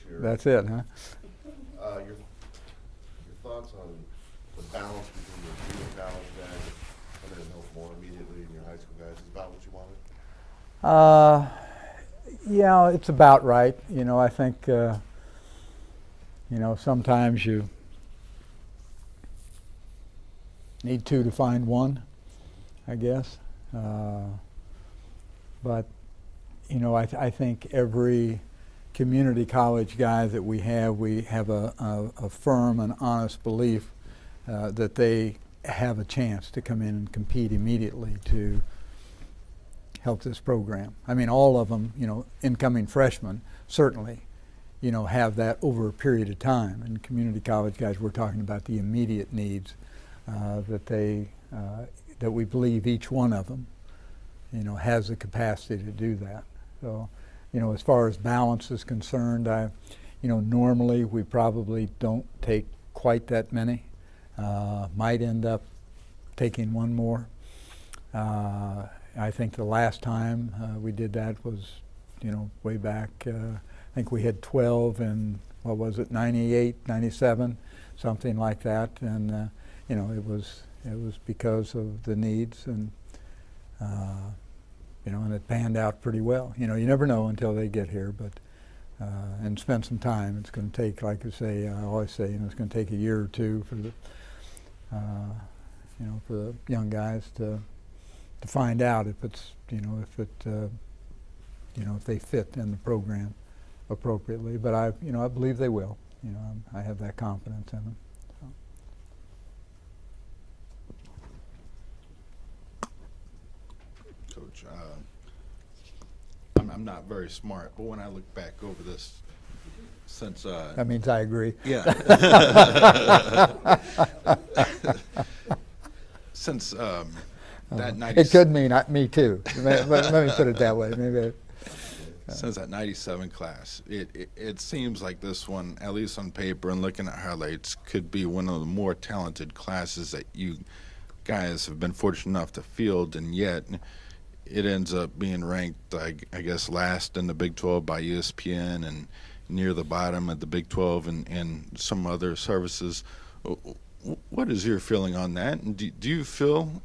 here. That's it, huh? Your thoughts on the balance between your junior college guys coming in help more immediately and your high school guys is about what you wanted? Yeah, it's about right. I think, sometimes you need two to find one, I guess. But, I think every community college guy that we have a firm and honest belief that they have a chance to come in and compete immediately to help this program. I mean, all of them, incoming freshmen certainly, have that over a period of time. And community college guys, we're talking about the immediate needs that we believe each one of them, has the capacity to do that. So, as far as balance is concerned, normally we probably don't take quite that many. Might end up taking one more. I think the last time we did that was, way back. I think we had 12 in, 98, 97, something like that. And, it was because of the needs and, and it panned out pretty well. You never know until they get here, but, and spend some time. It's going to take, like I say, I always say, it's going to take a year or two for the, for the young guys to find out if it's, if they fit in the program appropriately. But I believe they will. I have that confidence in them. So. Coach, I'm not very smart, but when I look back over this, since that means I agree. Yeah. Since that 90, it could mean me too. Let me put it that way. Maybe. Since that 97 class, it seems like this one, at least on paper and looking at highlights, could be one of the more talented classes that you guys have been fortunate enough to field, and yet it ends up being ranked, I guess, last in the Big 12 by ESPN and near the bottom at the Big 12 and some other services. What is your feeling on that? And do you feel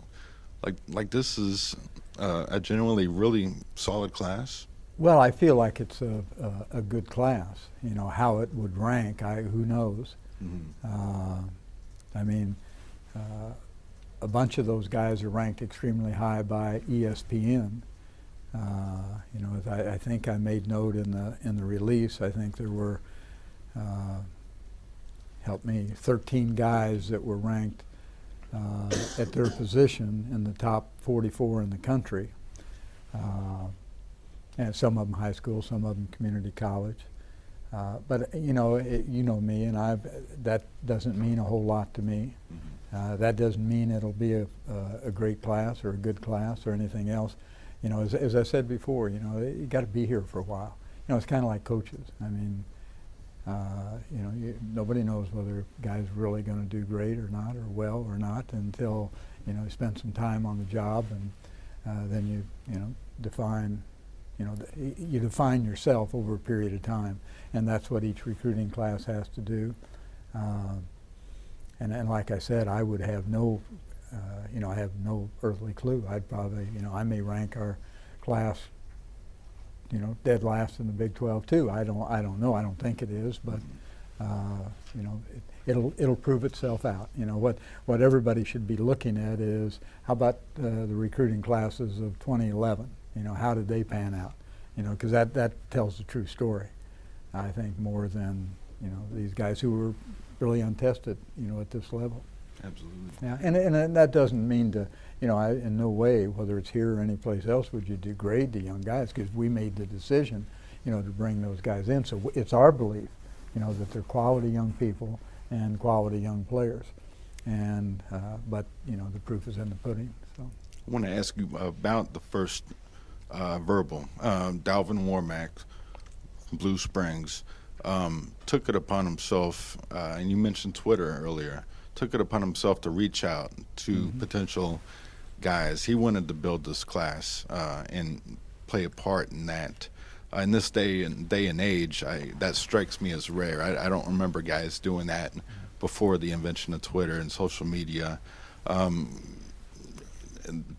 like this is a genuinely really solid class? Well, I feel like it's a good class. How it would rank, who knows? Mm-hmm. I mean, a bunch of those guys are ranked extremely high by ESPN. I think I made note in the release. I think there were, 13 guys that were ranked at their position in the top 44 in the country. And some of them high school, some of them community college. But me, and that doesn't mean a whole lot to me. That doesn't mean it'll be a great class or a good class or anything else. As I said before, you got to be here for a while. It's kind of like coaches. I mean, nobody knows whether a guy's really going to do great or not, or well or not, until you spend some time on the job, and then you define. You define yourself over a period of time, and that's what each recruiting class has to do. And like I said, I would have no, I have no earthly clue. I'd probably, I may rank our class, dead last in the Big 12 too. I don't know. I don't think it is, but it'll prove itself out. What everybody should be looking at is how about the recruiting classes of 2011. How did they pan out? Because that tells the true story, I think, more than, these guys who were really untested, at this level. Absolutely. Yeah, and that doesn't mean to, in no way, whether it's here or any place else, would you degrade the young guys, because we made the decision, to bring those guys in. So it's our belief, that they're quality young people and quality young players. And, but, the proof is in the pudding, so. I want to ask you about the first verbal. Dalvin Warmack, Blue Springs, took it upon himself, and you mentioned Twitter earlier, took it upon himself to reach out to potential guys. He wanted to build this class and play a part in that. in this day and age, that strikes me as rare. I don't remember guys doing that before the invention of Twitter and social media.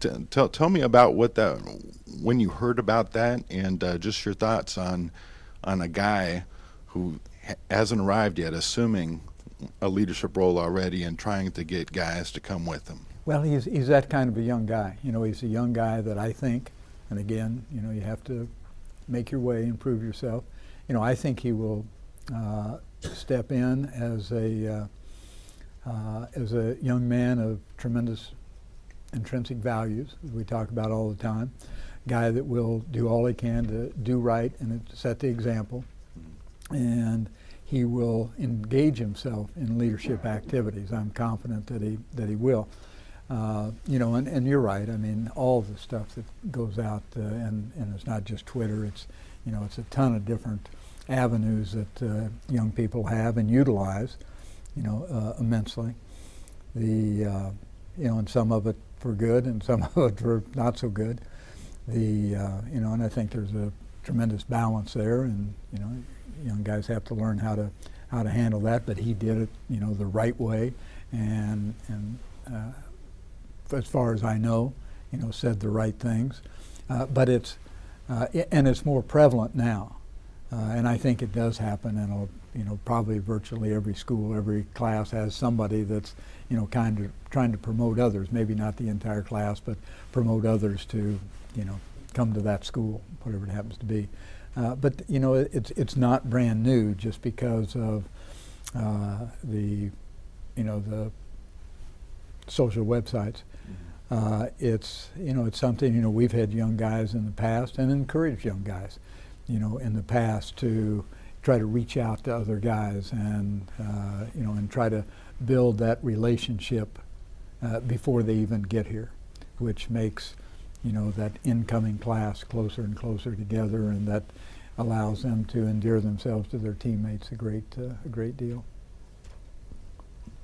Tell me about when you heard about that, and just your thoughts on a guy who hasn't arrived yet, assuming a leadership role already and trying to get guys to come with him. Well, he's that kind of a young guy. He's a young guy that I think, and again, you have to make your way, improve yourself. I think he will step in as a young man of tremendous intrinsic values that we talk about all the time. Guy that will do all he can to do right and set the example, and he will engage himself in leadership activities. I'm confident that he will. And you're right. I mean, all the stuff that goes out, and it's not just Twitter. It's a ton of different avenues that young people have and utilize, immensely. And some of it for good, and some of it for not so good. And I think there's a tremendous balance there, and young guys have to learn how to handle that. But he did it, the right way, and as far as I know, said the right things. But it's more prevalent now, and I think it does happen. And probably virtually every school, every class has somebody that's kind of trying to promote others. Maybe not the entire class, but promote others to come to that school, whatever it happens to be. But it's not brand new just because of the social websites. It's something something we've had young guys in the past and encouraged young guys in the past to try to reach out to other guys and and try to build that relationship before they even get here, which makes that incoming class closer and closer together, and that allows them to endear themselves to their teammates a great deal.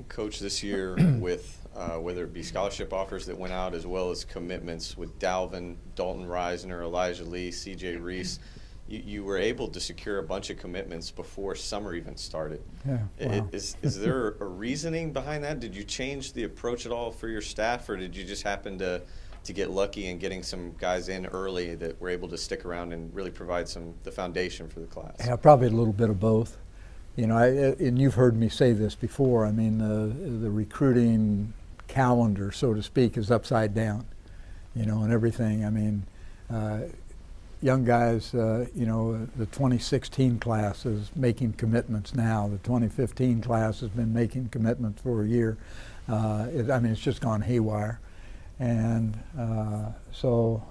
Coach, this year with whether it be scholarship offers that went out as well as commitments with Dalvin, Dalton Reisner, Elijah Lee, C.J. Reese, you were able to secure a bunch of commitments before summer even started. Yeah, wow. Is there a reasoning behind that? Did you change the approach at all for your staff, or did you just happen to get lucky in getting some guys in early that were able to stick around and really provide the foundation for the class? Yeah, probably a little bit of both. And you've heard me say this before. I mean, the recruiting calendar, so to speak, is upside down, and everything. I mean, young guys, the 2016 class is making commitments now. The 2015 class has been making commitments for a year. It's just gone haywire. And so,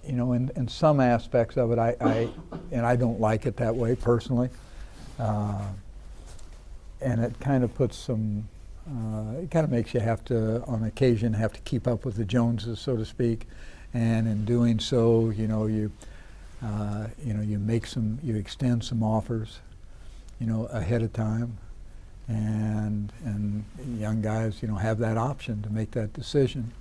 in some aspects of it, I don't like it that way personally. And it kind of puts it kind of makes you have to, on occasion, have to keep up with the Joneses, so to speak. And in doing so, you extend some offers, ahead of time. And young guys, have that option to make that decision.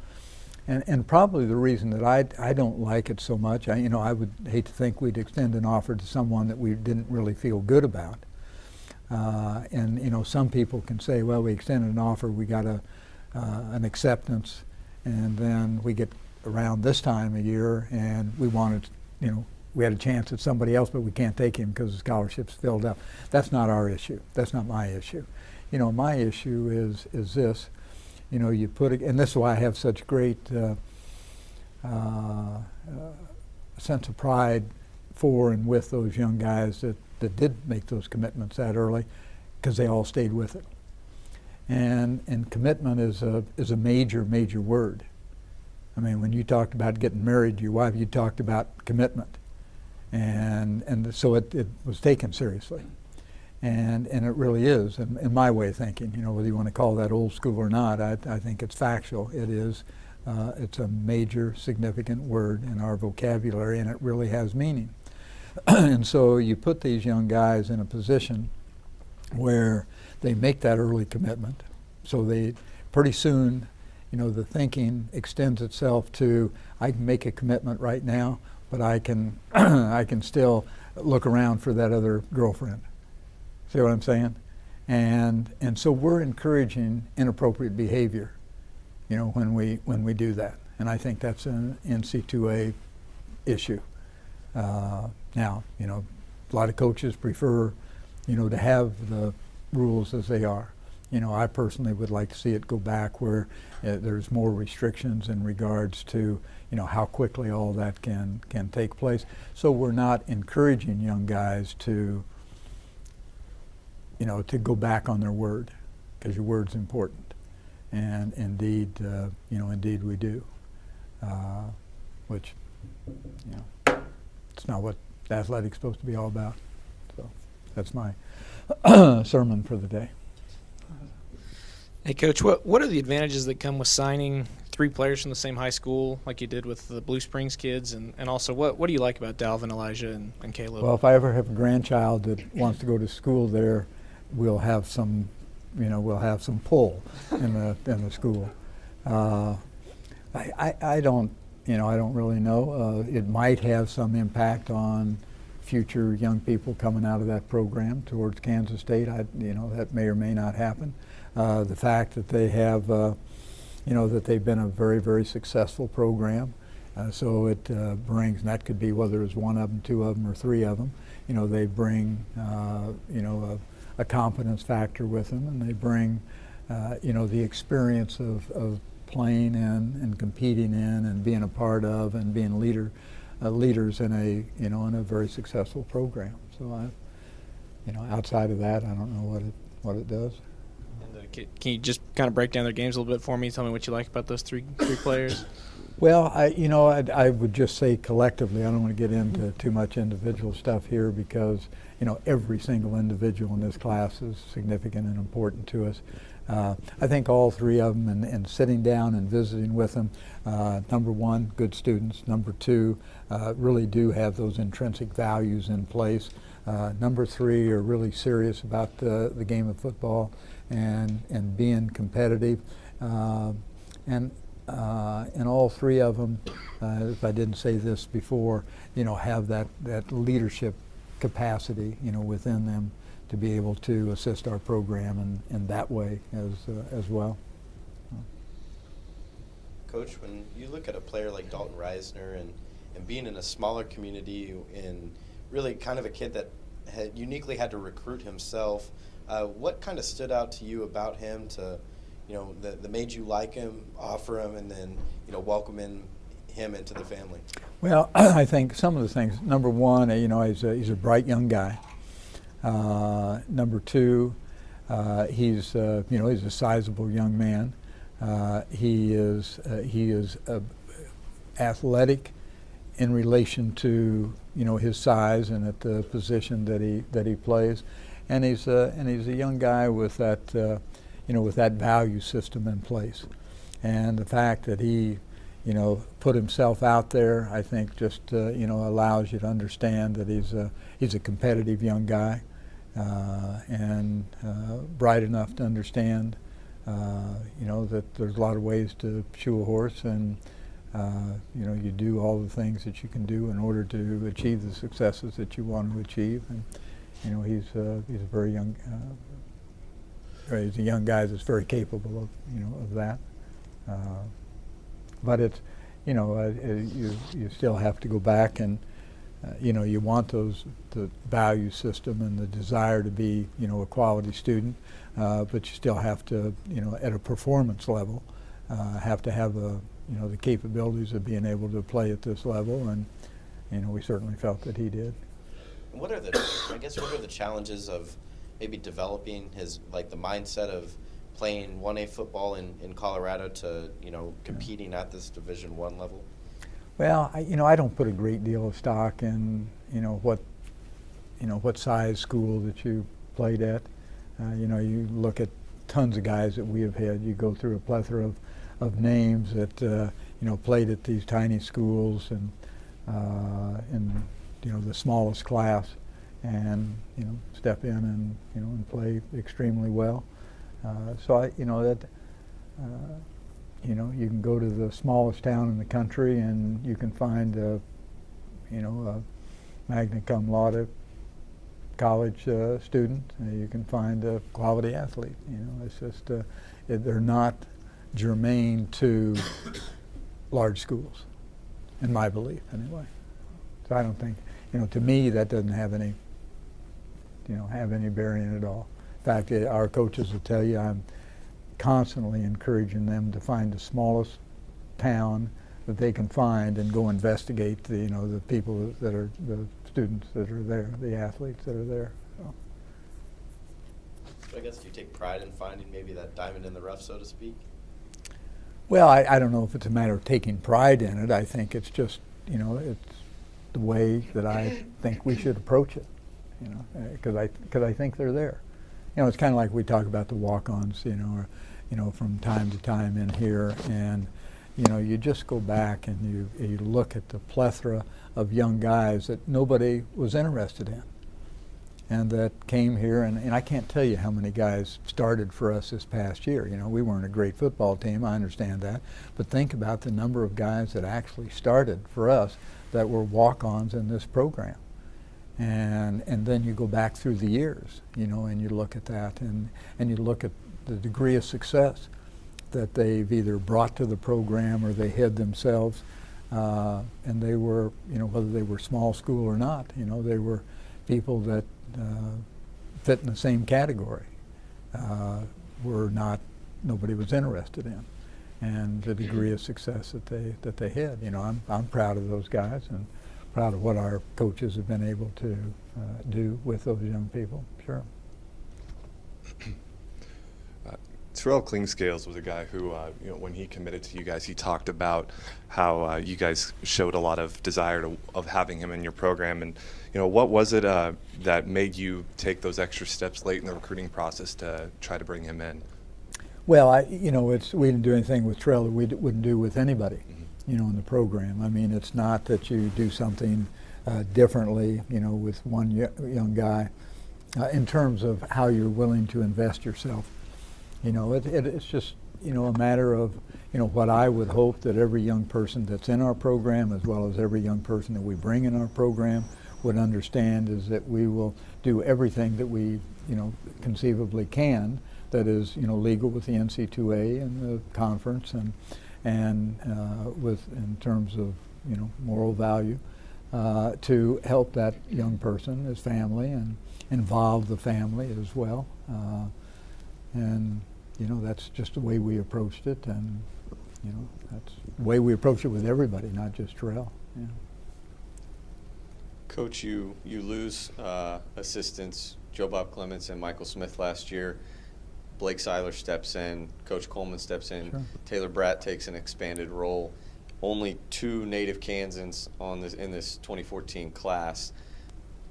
And probably the reason that I don't like it so much, I would hate to think we'd extend an offer to someone that we didn't really feel good about. And some people can say, well, we extended an offer, we got an acceptance, and then we get around this time of year and we wanted, we had a chance at somebody else, but we can't take him because the scholarship's filled up. That's not our issue. That's not my issue. My issue is this. You put it, and this is why I have such great sense of pride for and with those young guys that did make those commitments that early, because they all stayed with it. And commitment is a major word. I mean, when you talked about getting married to your wife, you talked about commitment, and so it was taken seriously. And it really is, in my way of thinking, whether you want to call that old school or not, I think it's factual. It is, it's a major, significant word in our vocabulary, and it really has meaning. And so you put these young guys in a position where they make that early commitment. So they, pretty soon, the thinking extends itself to, I can make a commitment right now, but I can, I can still look around for that other girlfriend. See what I'm saying? And so we're encouraging inappropriate behavior, when we do that. And I think that's an NC2A issue. Now, a lot of coaches prefer, to have the rules as they are. I personally would like to see it go back where there's more restrictions in regards to, how quickly all that can take place. So we're not encouraging young guys to, to go back on their word, because your word's important. And indeed, indeed we do. Which, it's not what athletics supposed to be all about. So that's my sermon for the day. Hey, Coach, what are the advantages that come with signing 3 players from the same high school like you did with the Blue Springs kids? And also, what do you like about Dalvin, Elijah, and Caleb? Well, if I ever have a grandchild that wants to go to school there, we'll have some pull in the school. I don't really know. It might have some impact on future young people coming out of that program towards Kansas State. That may or may not happen. The fact that they have, that they've been a very, very successful program. So it brings, and that could be whether it's 1 of them, 2 of them, or 3 of them. They bring, a confidence factor with them, and they bring, the experience of playing and competing in and being a part of and being leaders in a very successful program. So outside of that, I don't know what it does. Can you just kind of break down their games a little bit for me? Tell me what you like about those three players. Well, I would just say collectively. I don't want to get into too much individual stuff here because every single individual in this class is significant and important to us. I think all 3 of them, and sitting down and visiting with them, number 1, good students. Number 2, really do have those intrinsic values in place. Number 3 are really serious about the game of football and being competitive. And all 3 of them, if I didn't say this before, have that leadership capacity, within them to be able to assist our program in that way as well. Coach, when you look at a player like Dalton Reisner and being in a smaller community and really kind of a kid that had uniquely had to recruit himself, what kind of stood out to you about him to, that made you like him, offer him, and then, welcome him into the family? Well, I think some of the things. Number 1, he's a bright young guy. Number 2, he's a sizable young man. He is athletic in relation to his size and at the position that he plays, and he's a young guy with that with that value system in place, and the fact that he put himself out there, I think just allows you to understand that he's a competitive young guy. And bright enough to understand, that there's a lot of ways to shoe a horse, and you do all the things that you can do in order to achieve the successes that you want to achieve. And he's a very young, he's a young guy that's very capable of that. But it's you still have to go back and. You want the value system and the desire to be, a quality student, but you still have to, at a performance level, have to have the capabilities of being able to play at this level, and, we certainly felt that he did. What are the challenges of maybe developing the mindset of playing 1A football in Colorado to, competing at this Division I level? Well, I don't put a great deal of stock in, what size school that you played at. You look at tons of guys that we have had. You go through a plethora of names that, played at these tiny schools and in, the smallest class, and, step in and play extremely well. So you can go to the smallest town in the country and you can find magna cum laude college student. You can find a quality athlete. You know, it's just they're not germane to large schools, in my belief, anyway. So I don't think, you know, to me that doesn't have any, you know, have any bearing at all. In fact, our coaches will tell you I'm constantly encouraging them to find the smallest town that they can find and go investigate the, you know, the people that are the students that are there, the athletes that are there. So I guess do you take pride in finding maybe that diamond in the rough, so to speak? Well, I don't know if it's a matter of taking pride in it. I think it's just, you know, it's the way that I think we should approach it, you know, because I think they're there. You know, it's kind of like we talk about the walk-ons, you know, or, you know, from time to time in here, and you know, you just go back and you look at the plethora of young guys that nobody was interested in, and that came here, and I can't tell you how many guys started for us this past year. You know, we weren't a great football team, I understand that, but think about the number of guys that actually started for us that were walk-ons in this program. And then you go back through the years, you know, and you look at that, and you look at the degree of success that they've either brought to the program or they had themselves, and they were, you know, whether they were small school or not, you know, they were people that fit in the same category, were not, nobody was interested in, and the degree of success that they had. You know, I'm proud of those guys and proud of what our coaches have been able to do with those young people. Sure. Terrell Klingscales was a guy who, you know, when he committed to you guys, he talked about how you guys showed a lot of desire of having him in your program. And, you know, what was it that made you take those extra steps late in the recruiting process to try to bring him in? Well, you know, we didn't do anything with Terrell that we wouldn't do with anybody, you know, in the program. I mean, it's not that you do something differently, you know, with one young guy in terms of how you're willing to invest yourself. You know, it's just, you know, a matter of, you know, what I would hope that every young person that's in our program, as well as every young person that we bring in our program, would understand is that we will do everything that we, you know, conceivably can that is, you know, legal with the NC2A and the conference, and with, in terms of, you know, moral value, to help that young person, his family, and involve the family as well. And you know, that's just the way we approached it, and you know, that's the way we approach it with everybody, not just Terrell. Yeah. Coach, you lose assistants Joe Bob Clements and Michael Smith last year. Blake Seiler steps in, Coach Coleman steps in, Sure. Taylor Bratt takes an expanded role. Only 2 native Kansans in this 2014 class.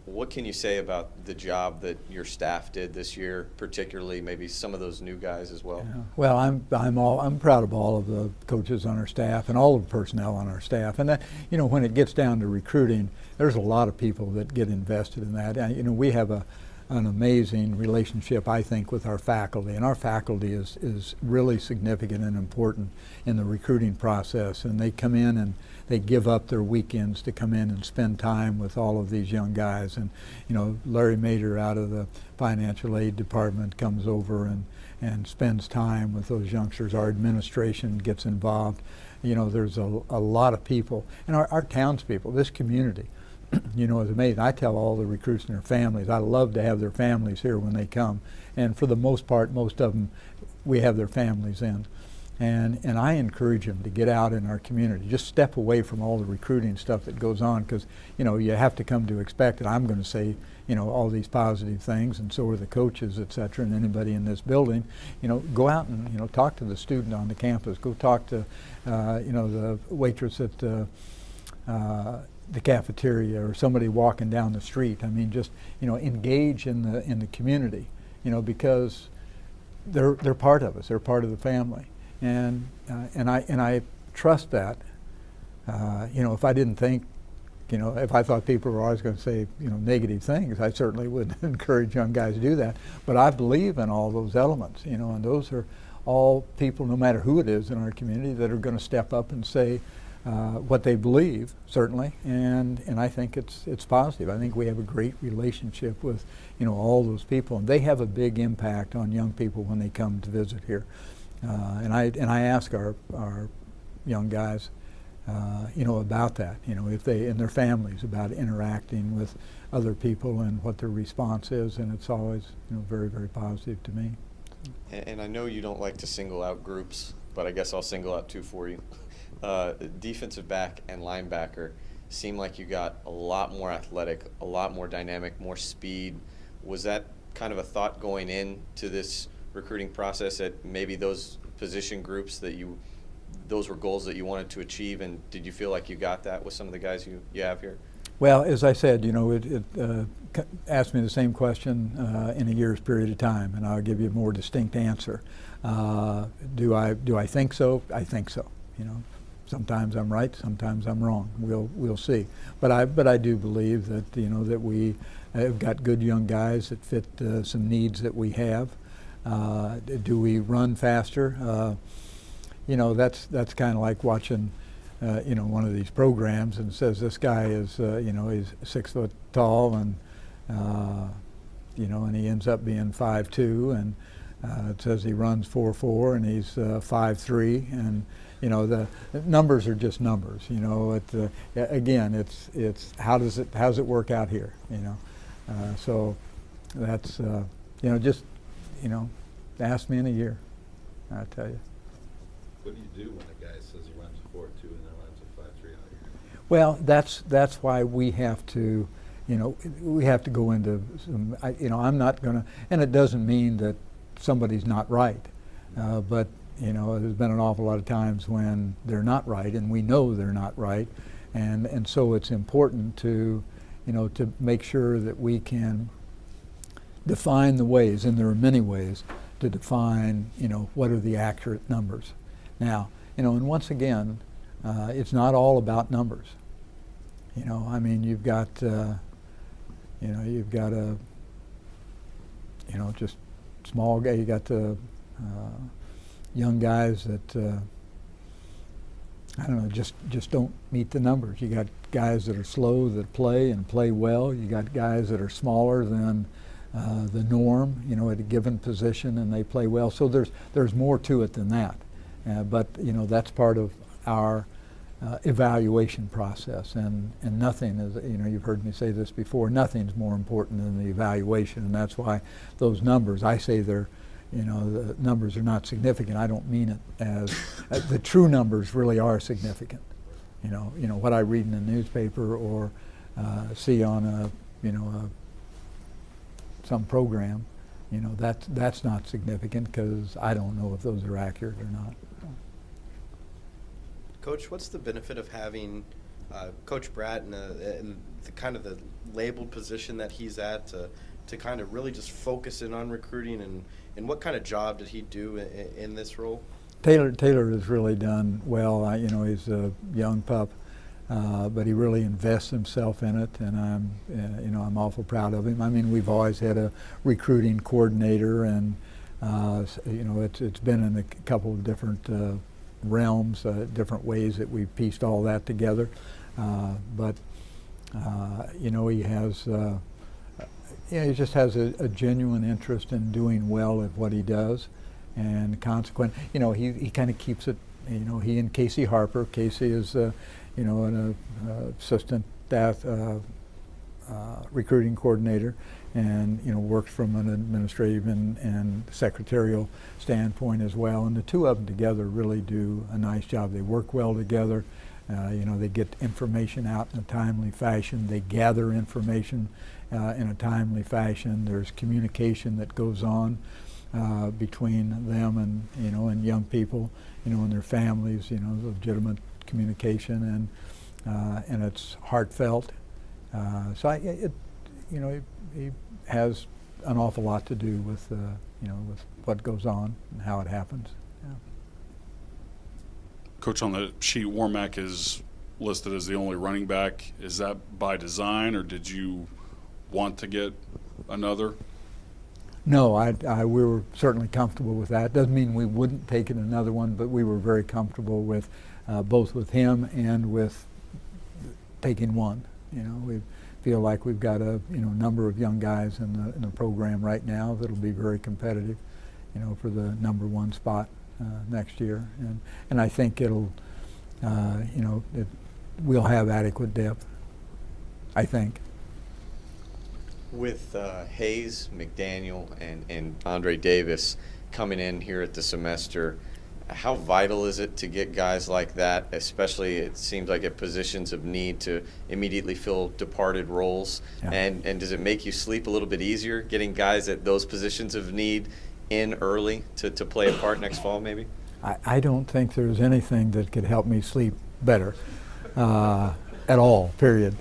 What can you say about the job that your staff did this year, particularly maybe some of those new guys as well? Yeah. Well, I'm proud of all of the coaches on our staff and all of the personnel on our staff. And that, you know, when it gets down to recruiting, there's a lot of people that get invested in that. And, you know, we have an amazing relationship, I think, with our faculty, and our faculty is really significant and important in the recruiting process. And they come in and they give up their weekends to come in and spend time with all of these young guys. And, you know, Larry Mader out of the financial aid department comes over and spends time with those youngsters. Our administration gets involved. You know, there's a lot of people, and our townspeople, this community, you know, is amazing. I tell all the recruits and their families, I love to have their families here when they come. And for the most part, most of them, we have their families in. And I encourage them to get out in our community. Just step away from all the recruiting stuff that goes on, because, you know, you have to come to expect it. I'm going to say, you know, all these positive things, and so are the coaches, et cetera, and anybody in this building. You know, go out and, you know, talk to the student on the campus. Go talk to, you know, the waitress at the cafeteria, or somebody walking down the street. I mean, just, you know, engage in the community, you know, because they're part of us. They're part of the family. And I trust that. You know, if I didn't think, you know, if I thought people were always going to say, you know, negative things, I certainly would encourage young guys to do that. But I believe in all those elements, you know, and those are all people, no matter who it is in our community, that are going to step up and say, what they believe, certainly, and I think it's positive. I think we have a great relationship with, all those people, and they have a big impact on young people when they come to visit here. And I ask our young guys, about that, if they and their families, about interacting with other people and what their response is, and it's always, very, very positive to me. And I know you don't like to single out groups, but I guess I'll single out two for you. Defensive back and linebacker seem like you got a lot more athletic, a lot more dynamic, more speed. Was that kind of a thought going into this recruiting process, that maybe those position groups those were goals that you wanted to achieve, and did you feel like you got that with some of the guys you have here? Well, as I said, it asked me the same question in a year's period of time, and I'll give you a more distinct answer. Do I think so? I think so. Sometimes I'm right, sometimes I'm wrong. We'll see. But I do believe that that we have got good young guys that fit some needs that we have. Do we run faster? That's kind of like watching one of these programs, and it says this guy is he's 6 foot tall, and and he ends up being 5'2", and it says he runs 4.4 and he's 5'3", and the numbers are just numbers. Again, it's how's it work out here? So that's just ask me in a year, I'll tell you. What do you do when a guy says he runs a 4.2 and then runs a 5.3 out here? Well, that's why we have to, we have to go into some. I'm not going to, and it doesn't mean that somebody's not right, but there's been an awful lot of times when they're not right, and we know they're not right, and so it's important to, to make sure that we can define the ways, and there are many ways to define, what are the accurate numbers. Now, and once again, it's not all about numbers. You've got, you've got a, just small guy. You got the young guys that I don't know, just don't meet the numbers. You got guys that are slow that play and play well. You got guys that are smaller than the norm, at a given position, and they play well. So there's more to it than that. But that's part of our evaluation process, and nothing is, you've heard me say this before, nothing's more important than the evaluation, and that's why those numbers, I say they're, the numbers are not significant. I don't mean it as the true numbers really are significant. What I read in the newspaper or see on some program, that's not significant, because I don't know if those are accurate or not. Coach, what's the benefit of having Coach Bratt in the kind of the labeled position that he's at to kind of really just focus in on recruiting, and what kind of job did he do in this role? Taylor has really done well. He's a young pup, but he really invests himself in it, and I'm awful proud of him. We've always had a recruiting coordinator, and it's been in a couple of different realms, different ways that we've pieced all that together. But he has, he just has a genuine interest in doing well at what he does, and consequent, he kind of keeps it. He and Casey Harper. Casey is, an assistant staff recruiting coordinator, and works from an administrative and secretarial standpoint as well. And the two of them together really do a nice job. They work well together. They get information out in a timely fashion. They gather information in a timely fashion. There's communication that goes on between them and young people, and their families. Legitimate communication, and it's heartfelt. He has an awful lot to do with with what goes on and how it happens. Yeah. Coach, on the sheet, Warmack is listed as the only running back. Is that by design, or did you want to get another? No, we were certainly comfortable with that. Doesn't mean we wouldn't take it another one, but we were very comfortable with both with him and with taking one. You know, we feel like we've got a number of young guys in the program right now that'll be very competitive, for the number one spot next year, and I think it'll, we'll have adequate depth. I think. With Hayes, McDaniel, and Andre Davis coming in here at the semester, how vital is it to get guys like that, especially it seems like at positions of need, to immediately fill departed roles? Yeah. And does it make you sleep a little bit easier getting guys at those positions of need in early to play a part next fall maybe? I don't think there's anything that could help me sleep better at all, period.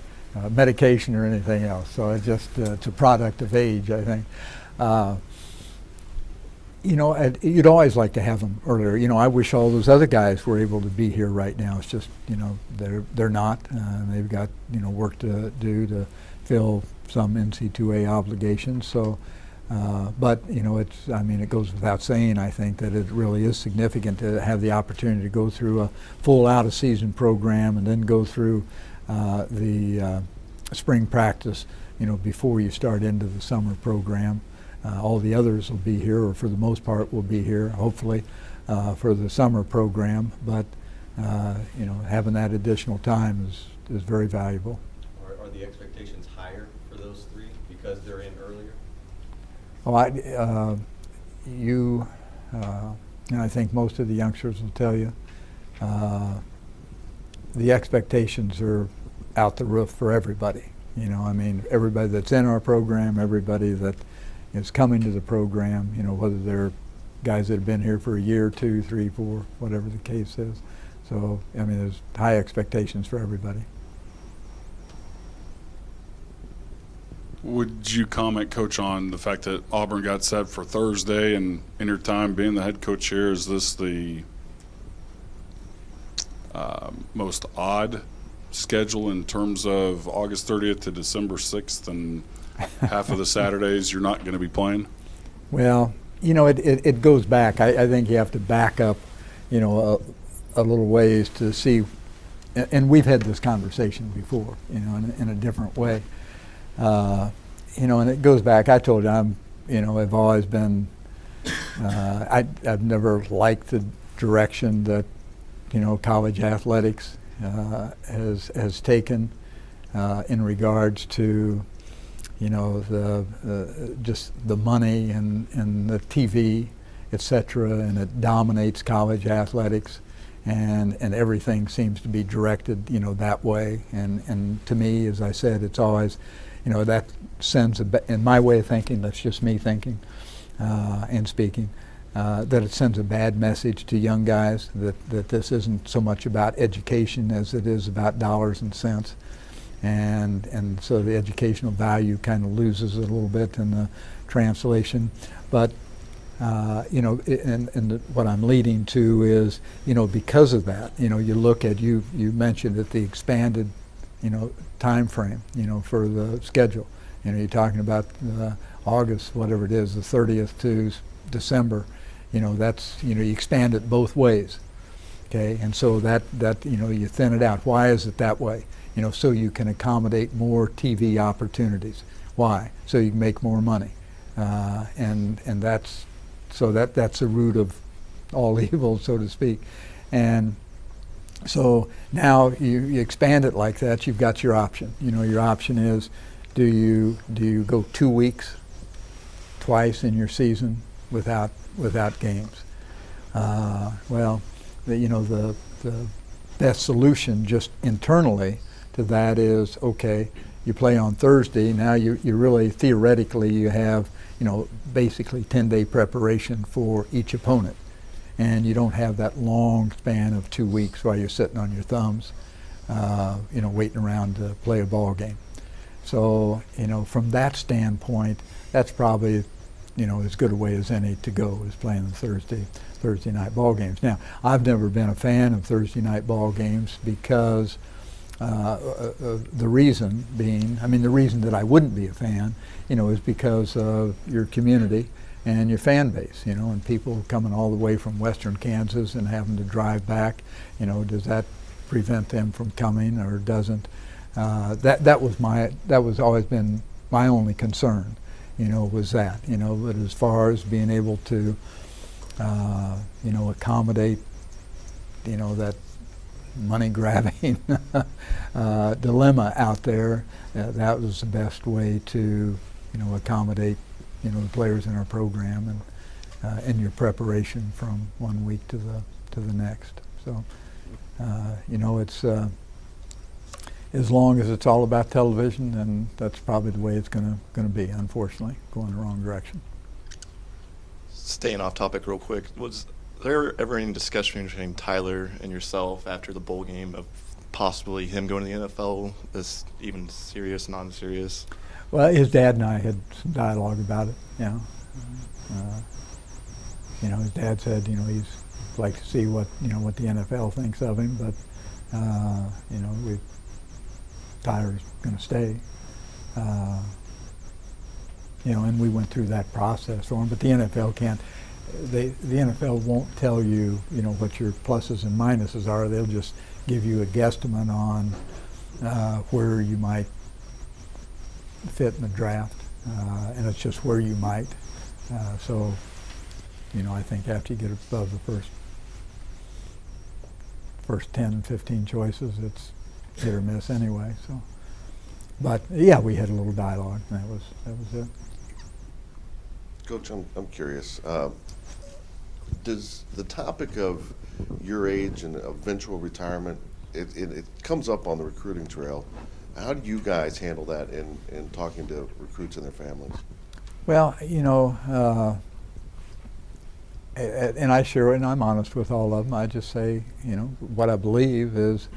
Medication or anything else. So it's just it's a product of age, I think. You'd always like to have them earlier. I wish all those other guys were able to be here right now. It's just they're not. They've got work to do to fill some NC2A obligations. So, but it goes without saying, I think, that it really is significant to have the opportunity to go through a full out-of-season program and then go through the spring practice, before you start into the summer program. All the others will be here, or for the most part will be here, hopefully, for the summer program. But having that additional time is very valuable. Are the expectations higher for those three because they're in earlier? Well, and I think most of the youngsters will tell you, the expectations are out the roof for everybody. Everybody that's in our program, everybody that is coming to the program, whether they're guys that have been here for a year, 2, 3, 4, whatever the case is. So, there's high expectations for everybody. Would you comment, Coach, on the fact that Auburn got set for Thursday, and in your time being the head coach here, is this the most odd schedule in terms of August 30th to December 6th, and half of the Saturdays you're not going to be playing? Well, it goes back. I think you have to back up, a little ways to see, and we've had this conversation before, in a different way. And it goes back. I told you I've always been, I've never liked the direction that, college athletics has taken in regards to, just the money and the TV, et cetera, and it dominates college athletics, and everything seems to be directed, that way. And to me, as I said, it's always, that sends in my way of thinking, that's just me thinking and speaking, that it sends a bad message to young guys that this isn't so much about education as it is about dollars and cents. And so the educational value kind of loses a little bit in the translation. But, what I'm leading to is, because of that, you look at, you mentioned that the expanded, time frame, for the schedule. You're talking about August, whatever it is, the 30th to December. That's, you expand it both ways. Okay, and so that you thin it out. Why is it that way? So you can accommodate more TV opportunities. Why? So you can make more money, and that's the root of all evil, so to speak. And so now you expand it like that. You've got your option. Your option is, do you go 2 weeks, twice in your season without games? Well, the best solution just internally to that is, okay, you play on Thursday. Now you really theoretically you have basically 10-day preparation for each opponent, and you don't have that long span of 2 weeks while you're sitting on your thumbs, waiting around to play a ball game. So from that standpoint, that's probably as good a way as any to go, is playing the Thursday night ball games. Now, I've never been a fan of Thursday night ball games because The reason being, I mean, the reason that I wouldn't be a fan, is because of your community and your fan base, and people coming all the way from western Kansas and having to drive back, does that prevent them from coming or doesn't? That was always been my only concern, was that, but as far as being able to, accommodate, that money grabbing dilemma out there, that was the best way to, accommodate, the players in our program and your preparation from one week to the next. So, it's as long as it's all about television, then that's probably the way it's going to be. Unfortunately, going the wrong direction. Staying off topic real quick, was there ever any discussion between Tyler and yourself after the bowl game of possibly him going to the NFL? Is even serious, non-serious? Well, his dad and I had some dialogue about it. His dad said, he'd like to see what the NFL thinks of him, but Tyler's going to stay. And we went through that process for him, but the NFL can't. The NFL won't tell you, what your pluses and minuses are. They'll just give you a guesstimate on where you might fit in the draft, and it's just where you might. So, I think after you get above the first 10, 15 choices, it's hit or miss anyway. So, but yeah, we had a little dialogue. And that was it. Coach, I'm curious. Does the topic of your age and eventual retirement, it comes up on the recruiting trail? How do you guys handle that in talking to recruits and their families? Well, and I share it, and I'm honest with all of them. I just say, what I believe is,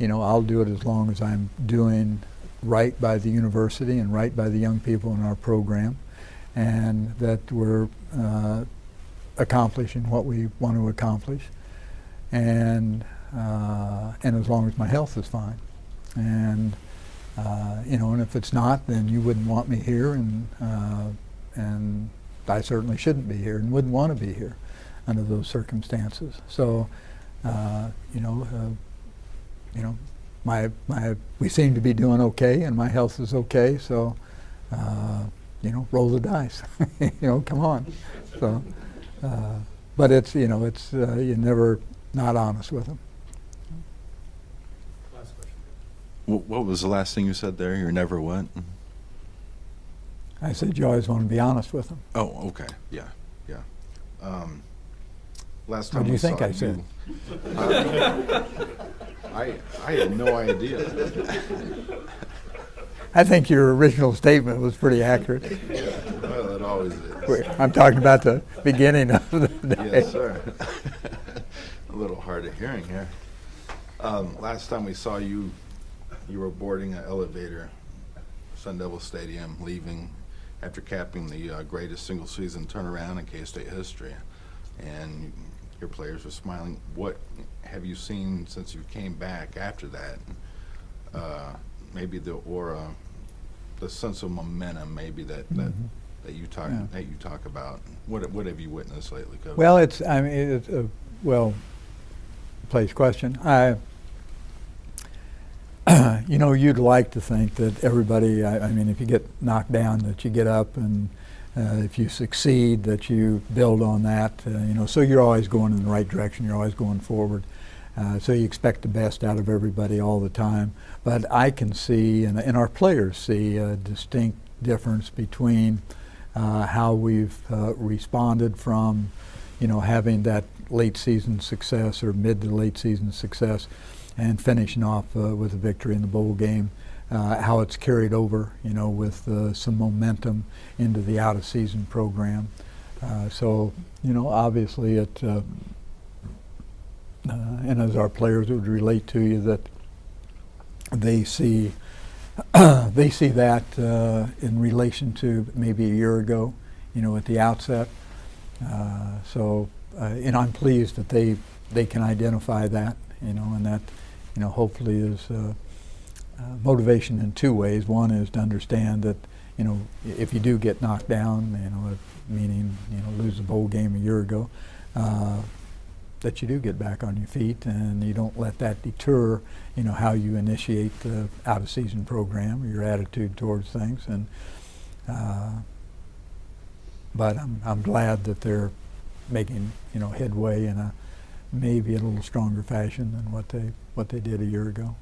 I'll do it as long as I'm doing right by the university and right by the young people in our program, and that we're accomplishing what we want to accomplish, and as long as my health is fine, and and if it's not, then you wouldn't want me here, and I certainly shouldn't be here and wouldn't want to be here under those circumstances. So, we seem to be doing okay, and my health is okay. So, roll the dice. Come on. So, but it's you're never not honest with them. What was the last thing you said there? You're never what? I said you always want to be honest with them. Oh, okay. Yeah. Last time What do you we think saw I said? I had no idea. I think your original statement was pretty accurate. Well, it always is. I'm talking about the beginning of the day. Yes, sir. A little hard of hearing here. Last time we saw you, you were boarding an elevator, Sun Devil Stadium, leaving after capping the greatest single-season turnaround in K-State history, and your players were smiling. What have you seen since you came back after that? Maybe the aura, the sense of momentum, maybe that you talk about. What have you witnessed lately, Coach? Well, it's a well-placed question. You'd like to think that everybody, if you get knocked down, that you get up, and if you succeed, that you build on that, so you're always going in the right direction, you're always going forward. So you expect the best out of everybody all the time. But I can see, and our players see, a distinct difference between how we've responded from, having that late season success or mid to late season success and finishing off with a victory in the bowl game, how it's carried over, with some momentum into the out-of-season program. So, obviously it, and as our players would relate to you, that they see that in relation to maybe a year ago, at the outset. And I'm pleased that they can identify that, and that, hopefully is motivation in two ways. One is to understand that, you know, if you do get knocked down, you know, meaning, you know, lose the bowl game a year ago, that you do get back on your feet and you don't let that deter, you know, how you initiate the out-of-season program or your attitude towards things. And but I'm glad that they're making, you know, headway in a maybe a little stronger fashion than what they did a year ago.